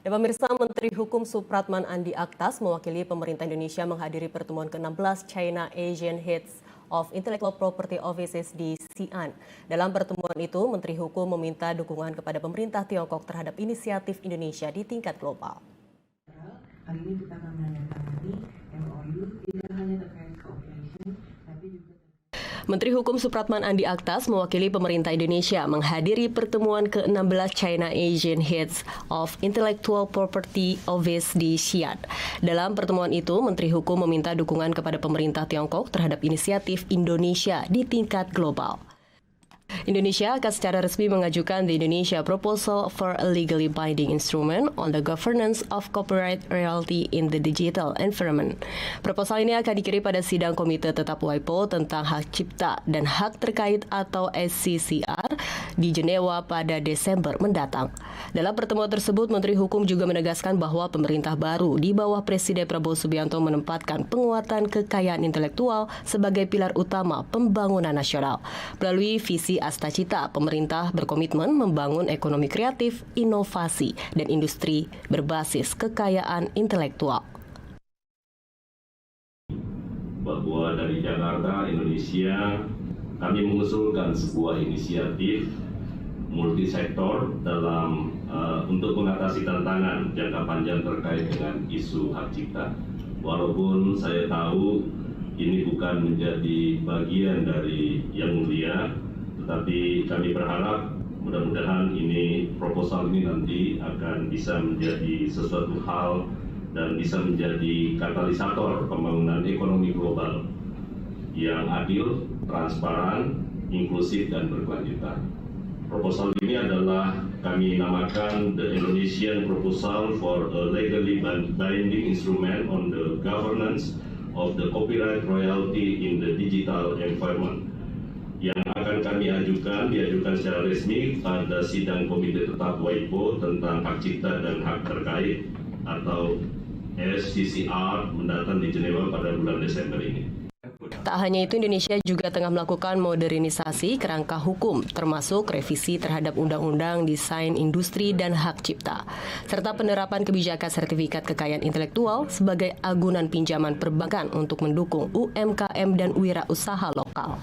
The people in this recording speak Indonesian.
Dan pemirsa, Menteri Hukum Supratman Andi Aktas mewakili pemerintah Indonesia menghadiri pertemuan ke-16 China Asian Heads of Intellectual Property Offices di Xi'an. Dalam pertemuan itu, Menteri Hukum meminta dukungan kepada pemerintah Tiongkok terhadap inisiatif Indonesia di tingkat global. Hari ini kita akan menandatangani MOU tidak hanya terkait cooperation, tapi juga Menteri Hukum Supratman Andi Aktas mewakili pemerintah Indonesia menghadiri pertemuan ke-16 China Asian Heads of Intellectual Property Office di Xi'an. Dalam pertemuan itu, Menteri Hukum meminta dukungan kepada pemerintah Tiongkok terhadap inisiatif Indonesia di tingkat global. Indonesia akan secara resmi mengajukan the Indonesia Proposal for a Legally Binding Instrument on the Governance of Copyright Royalty in the Digital Environment. Proposal ini akan dikirim pada sidang Komite Tetap WIPO tentang Hak Cipta dan Hak Terkait atau SCCR di Jenewa pada Desember mendatang. Dalam pertemuan tersebut, Menteri Hukum juga menegaskan bahwa pemerintah baru di bawah Presiden Prabowo Subianto menempatkan penguatan kekayaan intelektual sebagai pilar utama pembangunan nasional. Melalui visi Astacita, pemerintah berkomitmen membangun ekonomi kreatif, inovasi, dan industri berbasis kekayaan intelektual. Bahwa dari Jakarta, Indonesia, kami mengusulkan sebuah inisiatif multisektor dalam untuk mengatasi tantangan jangka panjang terkait dengan isu hak cipta. Walaupun saya tahu ini bukan menjadi bagian dari Yang Mulia, tetapi kami berharap mudah-mudahan proposal ini nanti akan bisa menjadi sesuatu hal dan bisa menjadi katalisator pembangunan ekonomi global yang adil, transparan, inklusif, dan berkelanjutan. Proposal ini adalah kami namakan the Indonesian Proposal for a Legally Binding Instrument on the Governance of the Copyright Royalty in the Digital Environment, yang akan kami diajukan secara resmi pada sidang Komite Tetap WIPO tentang Hak Cipta dan Hak Terkait atau SCCR mendatang di Jenewa pada bulan Desember ini. Tak hanya itu, Indonesia juga tengah melakukan modernisasi kerangka hukum, termasuk revisi terhadap Undang-Undang Desain Industri dan Hak Cipta, serta penerapan kebijakan sertifikat kekayaan intelektual sebagai agunan pinjaman perbankan untuk mendukung UMKM dan wirausaha lokal.